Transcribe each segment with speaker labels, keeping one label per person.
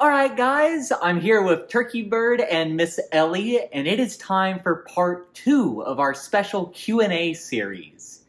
Speaker 1: All right, guys, I'm here with Turkey Bird and Miss Ellie, and it is time for part 2 of our special Q&A series.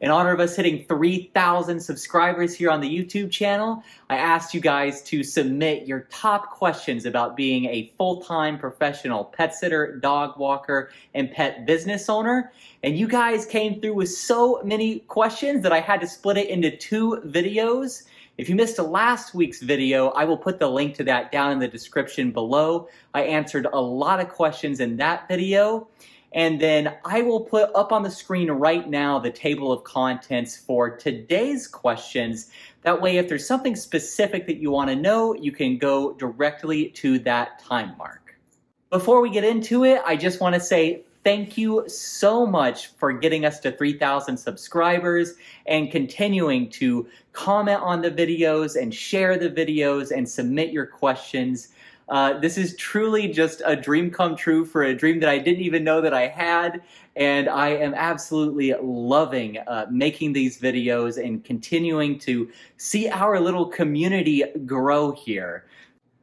Speaker 1: In honor of us hitting 3,000 subscribers here on the YouTube channel, I asked you guys to submit your top questions about being a full-time professional pet sitter, dog walker, and pet business owner. And you guys came through with so many questions that I had to split it into 2 videos. If you missed last week's video, I will put the link to that down in the description below. I answered a lot of questions in that video. And then I will put up on the screen right now the table of contents for today's questions. That way, if there's something specific that you want to know, you can go directly to that time mark. Before we get into it, I just want to say thank you so much for getting us to 3,000 subscribers and continuing to comment on the videos and share the videos and submit your questions. This is truly just a dream come true for a dream that I didn't even know that I had, and I am absolutely loving making these videos and continuing to see our little community grow here.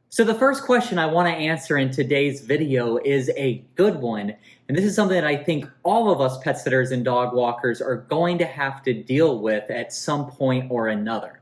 Speaker 1: So the first question I want to answer in today's video is a good one, and this is something that I think all of us pet sitters and dog walkers are going to have to deal with at some point or another.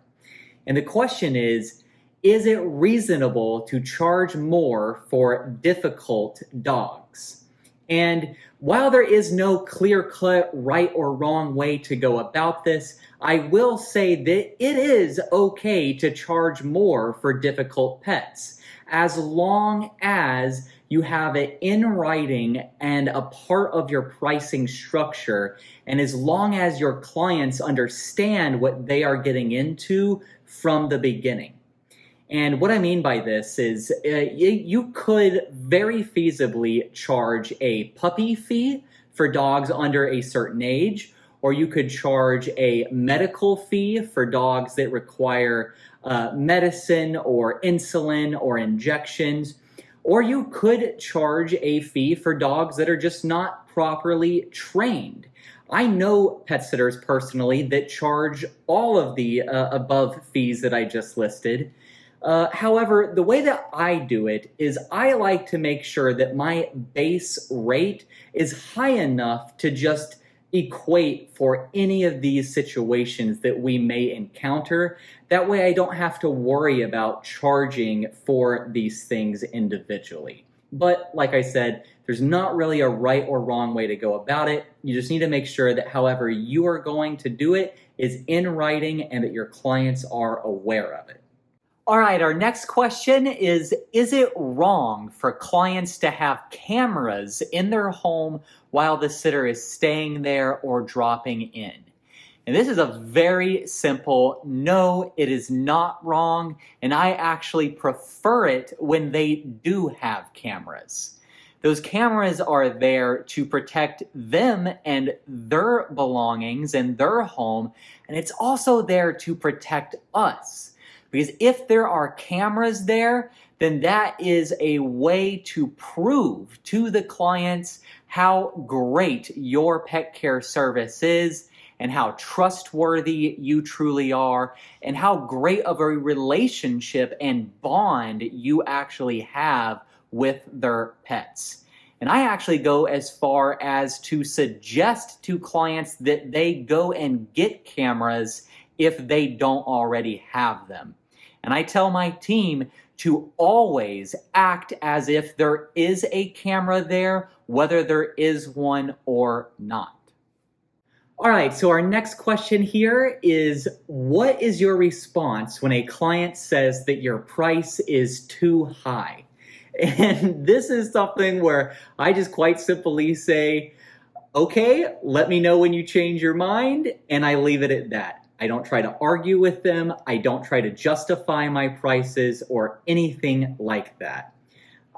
Speaker 1: And the question is it reasonable to charge more for difficult dogs? And while there is no clear-cut right or wrong way to go about this, I will say that it is okay to charge more for difficult pets, as long as you have it in writing and a part of your pricing structure, and as long as your clients understand what they are getting into from the beginning. And what I mean by this is you could very feasibly charge a puppy fee for dogs under a certain age, or you could charge a medical fee for dogs that require medicine or insulin or injections, or you could charge a fee for dogs that are just not properly trained. I know pet sitters personally that charge all of the above fees that I just listed. However, the way that I do it is I like to make sure that my base rate is high enough to just equate for any of these situations that we may encounter. That way I don't have to worry about charging for these things individually. But like I said, there's not really a right or wrong way to go about it. You just need to make sure that however you are going to do it is in writing and that your clients are aware of it. All right, our next question is it wrong for clients to have cameras in their home while the sitter is staying there or dropping in? And this is a very simple no, it is not wrong, and I actually prefer it when they do have cameras. Those cameras are there to protect them and their belongings and their home, and it's also there to protect us. Because if there are cameras there, then that is a way to prove to the clients how great your pet care service is and how trustworthy you truly are and how great of a relationship and bond you actually have with their pets. And I actually go as far as to suggest to clients that they go and get cameras if they don't already have them. And I tell my team to always act as if there is a camera there, whether there is one or not. All right, so our next question here is, what is your response when a client says that your price is too high? And this is something where I just quite simply say, okay, let me know when you change your mind, and I leave it at that. I don't try to argue with them. I don't try to justify my prices or anything like that.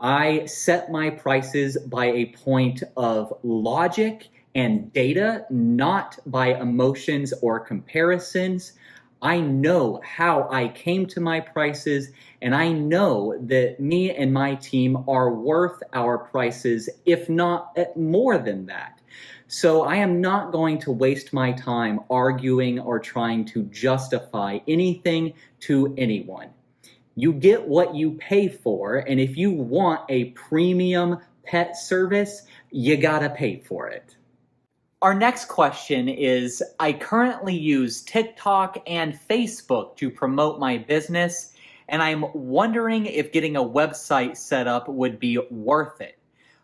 Speaker 1: I set my prices by a point of logic and data, not by emotions or comparisons. I know how I came to my prices, and I know that me and my team are worth our prices, if not more than that. So I am not going to waste my time arguing or trying to justify anything to anyone. You get what you pay for, and if you want a premium pet service, you gotta pay for it. Our next question is, I currently use TikTok and Facebook to promote my business, and I'm wondering if getting a website set up would be worth it.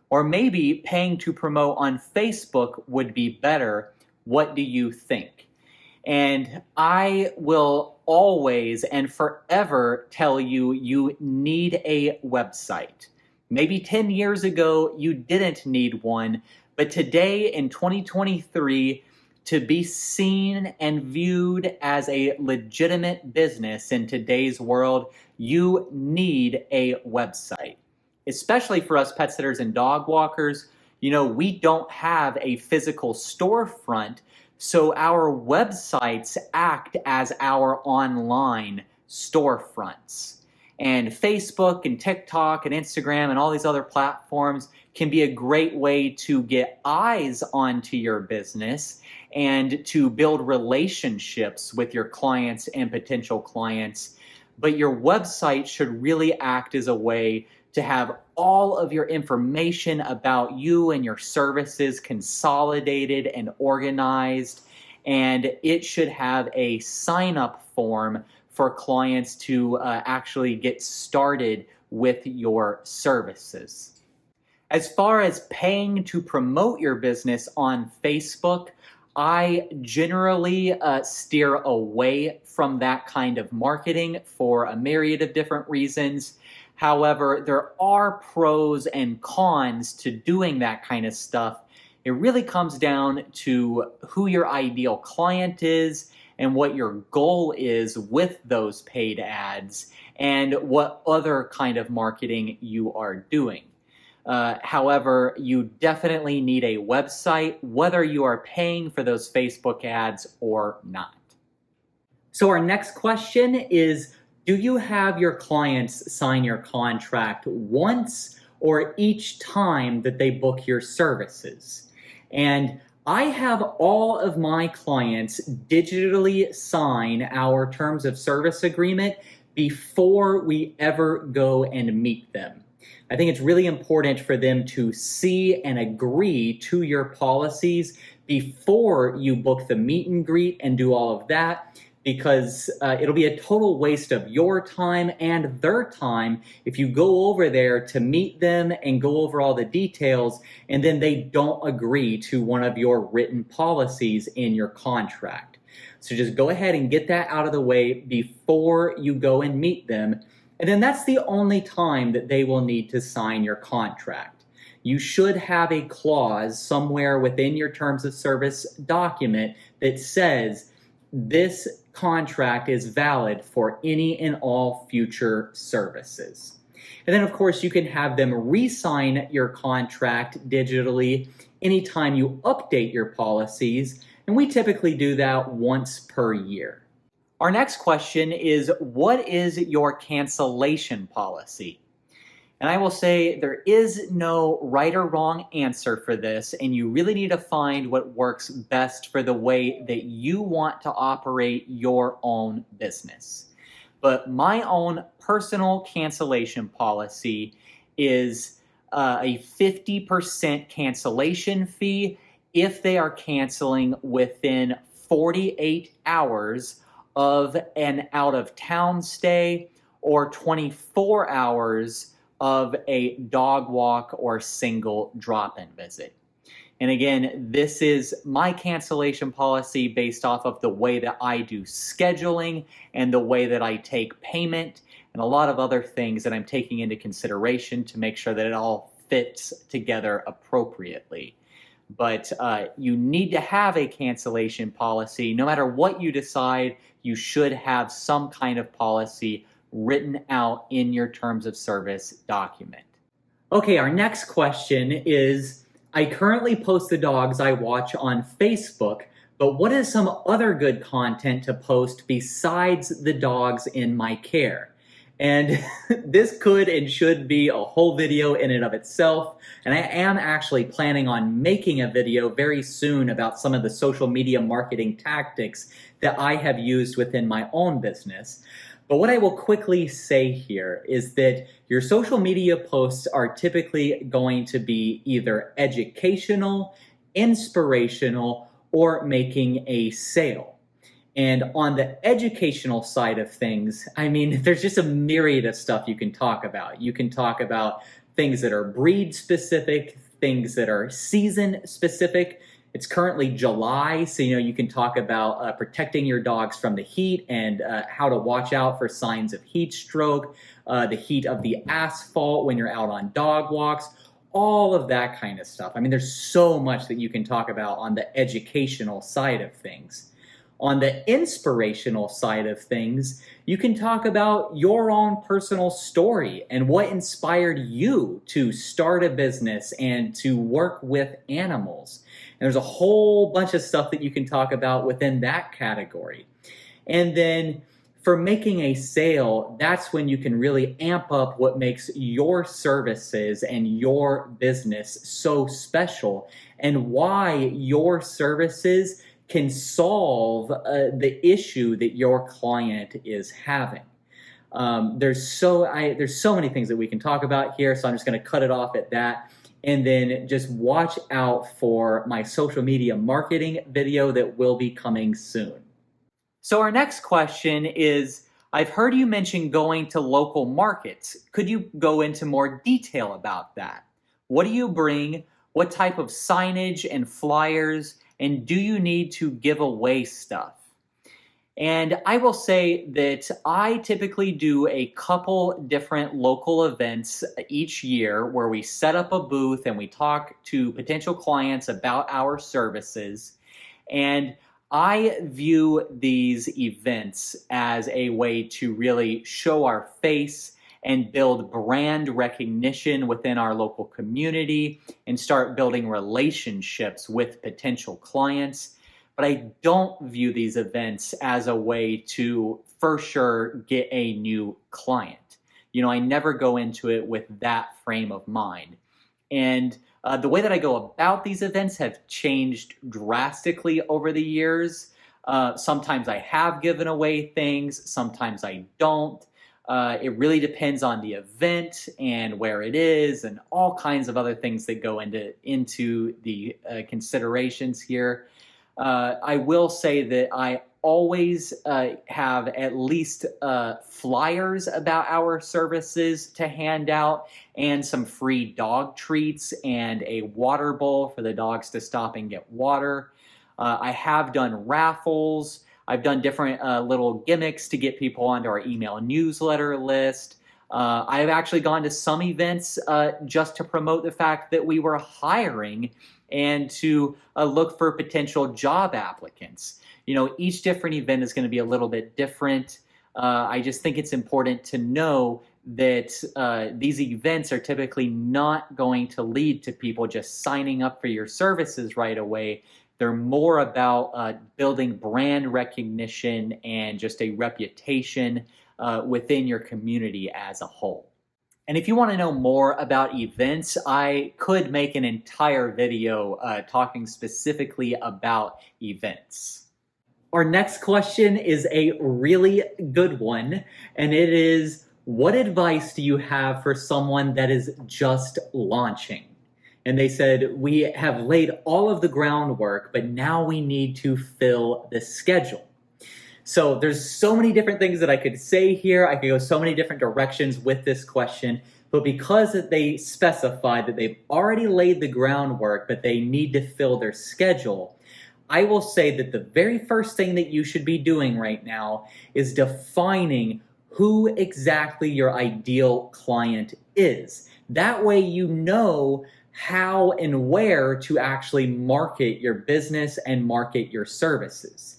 Speaker 1: Or maybe paying to promote on Facebook would be better. What do you think? And I will always and forever tell you, you need a website. Maybe 10 years ago, you didn't need one, but today in 2023, to be seen and viewed as a legitimate business in today's world, you need a website. Especially for us pet sitters and dog walkers, we don't have a physical storefront, so our websites act as our online storefronts. And Facebook and TikTok and Instagram and all these other platforms can be a great way to get eyes onto your business and to build relationships with your clients and potential clients. But your website should really act as a way to have all of your information about you and your services consolidated and organized. And it should have a sign-up form for clients to actually get started with your services. As far as paying to promote your business on Facebook, I generally steer away from that kind of marketing for a myriad of different reasons. However, there are pros and cons to doing that kind of stuff. It really comes down to who your ideal client is and what your goal is with those paid ads and what other kind of marketing you are doing. However, you definitely need a website, whether you are paying for those Facebook ads or not. So our next question is, do you have your clients sign your contract once or each time that they book your services? And I have all of my clients digitally sign our terms of service agreement before we ever go and meet them. I think it's really important for them to see and agree to your policies before you book the meet and greet and do all of that, because it'll be a total waste of your time and their time if you go over there to meet them and go over all the details and then they don't agree to one of your written policies in your contract. So just go ahead and get that out of the way before you go and meet them. And then that's the only time that they will need to sign your contract. You should have a clause somewhere within your terms of service document that says this contract is valid for any and all future services. And then, of course, you can have them re-sign your contract digitally anytime you update your policies, and we typically do that once per year. Our next question is, what is your cancellation policy? And I will say there is no right or wrong answer for this, and you really need to find what works best for the way that you want to operate your own business. But my own personal cancellation policy is a 50% cancellation fee if they are canceling within 48 hours of an out-of-town stay or 24 hours of a dog walk or single drop-in visit. And again, this is my cancellation policy based off of the way that I do scheduling and the way that I take payment and a lot of other things that I'm taking into consideration to make sure that it all fits together appropriately. But you need to have a cancellation policy. No matter what you decide, you should have some kind of policy written out in your terms of service document. Okay, our next question is, I currently post the dogs I watch on Facebook, but what is some other good content to post besides the dogs in my care? And this could and should be a whole video in and of itself. And I am actually planning on making a video very soon about some of the social media marketing tactics that I have used within my own business. But what I will quickly say here is that your social media posts are typically going to be either educational, inspirational, or making a sale. And on the educational side of things, I mean, there's just a myriad of stuff you can talk about. You can talk about things that are breed specific, things that are season specific. It's currently July, so you can talk about protecting your dogs from the heat and how to watch out for signs of heat stroke, the heat of the asphalt when you're out on dog walks, all of that kind of stuff. I mean, there's so much that you can talk about on the educational side of things. On the inspirational side of things, you can talk about your own personal story and what inspired you to start a business and to work with animals. And there's a whole bunch of stuff that you can talk about within that category. And then for making a sale, that's when you can really amp up what makes your services and your business so special and why your services can solve the issue that your client is having. There's so many things that we can talk about here, so I'm just going to cut it off at that. And then just watch out for my social media marketing video that will be coming soon. So our next question is, I've heard you mention going to local markets. Could you go into more detail about that? What do you bring? What type of signage and flyers? And do you need to give away stuff? And I will say that I typically do a couple different local events each year where we set up a booth and we talk to potential clients about our services. And I view these events as a way to really show our face and build brand recognition within our local community and start building relationships with potential clients. But I don't view these events as a way to, for sure, get a new client. I never go into it with that frame of mind. And the way that I go about these events have changed drastically over the years. Sometimes I have given away things, sometimes I don't. It really depends on the event and where it is and all kinds of other things that go into the considerations here. I will say that I always have at least flyers about our services to hand out and some free dog treats and a water bowl for the dogs to stop and get water. I have done raffles. I've done different little gimmicks to get people onto our email newsletter list. I've actually gone to some events just to promote the fact that we were hiring and to look for potential job applicants. Each different event is going to be a little bit different. I just think it's important to know that these events are typically not going to lead to people just signing up for your services right away. They're more about building brand recognition and just a reputation within your community as a whole. And if you want to know more about events, I could make an entire video talking specifically about events. Our next question is a really good one, and it is, what advice do you have for someone that is just launching? And they said, we have laid all of the groundwork, but now we need to fill the schedule. So there's so many different things that I could say here. I could go so many different directions with this question, but because they specified that they've already laid the groundwork, but they need to fill their schedule, I will say that the very first thing that you should be doing right now is defining who exactly your ideal client is. That way you know how and where to actually market your business and market your services.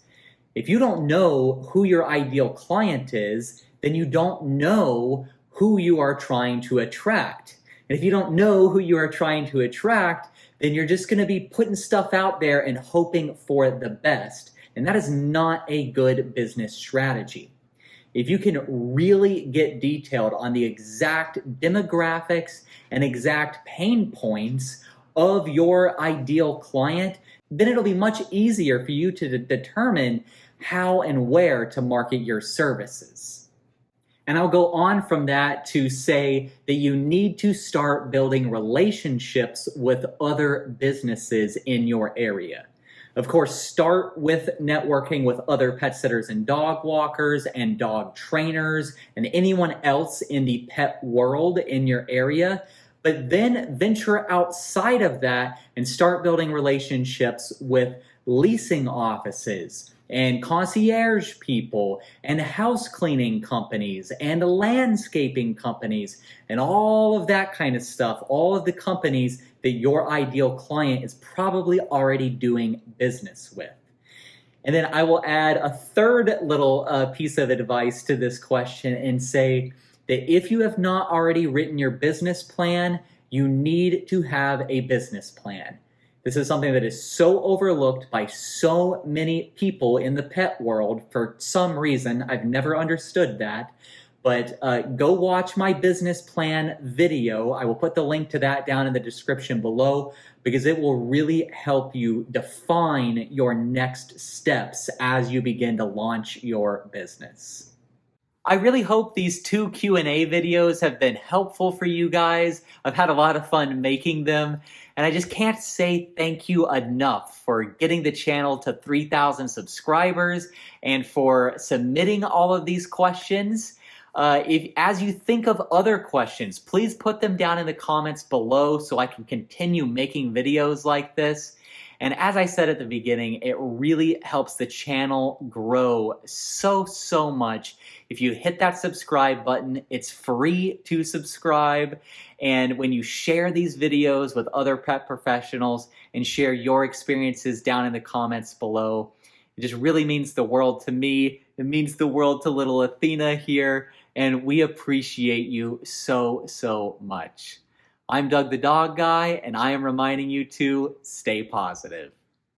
Speaker 1: If you don't know who your ideal client is, then you don't know who you are trying to attract. And if you don't know who you are trying to attract, then you're just going to be putting stuff out there and hoping for the best. And that is not a good business strategy. If you can really get detailed on the exact demographics and exact pain points of your ideal client, then it'll be much easier for you to determine how and where to market your services. And I'll go on from that to say that you need to start building relationships with other businesses in your area. Of course, start with networking with other pet sitters and dog walkers and dog trainers and anyone else in the pet world in your area. But then venture outside of that and start building relationships with leasing offices and concierge people and house cleaning companies and landscaping companies and all of that kind of stuff, all of the companies that your ideal client is probably already doing business with. And then I will add a third little piece of advice to this question and say that if you have not already written your business plan, you need to have a business plan. This is something that is so overlooked by so many people in the pet world for some reason. I've never understood that. But go watch my business plan video. I will put the link to that down in the description below because it will really help you define your next steps as you begin to launch your business. I really hope these 2 Q&A videos have been helpful for you guys. I've had a lot of fun making them, and I just can't say thank you enough for getting the channel to 3,000 subscribers and for submitting all of these questions. As you think of other questions, please put them down in the comments below so I can continue making videos like this. And as I said at the beginning, it really helps the channel grow so much. If you hit that subscribe button, it's free to subscribe. And when you share these videos with other pet professionals and share your experiences down in the comments below, it just really means the world to me. It means the world to little Athena here. And we appreciate you so much. I'm Doug the Dog Guy, and I am reminding you to stay positive.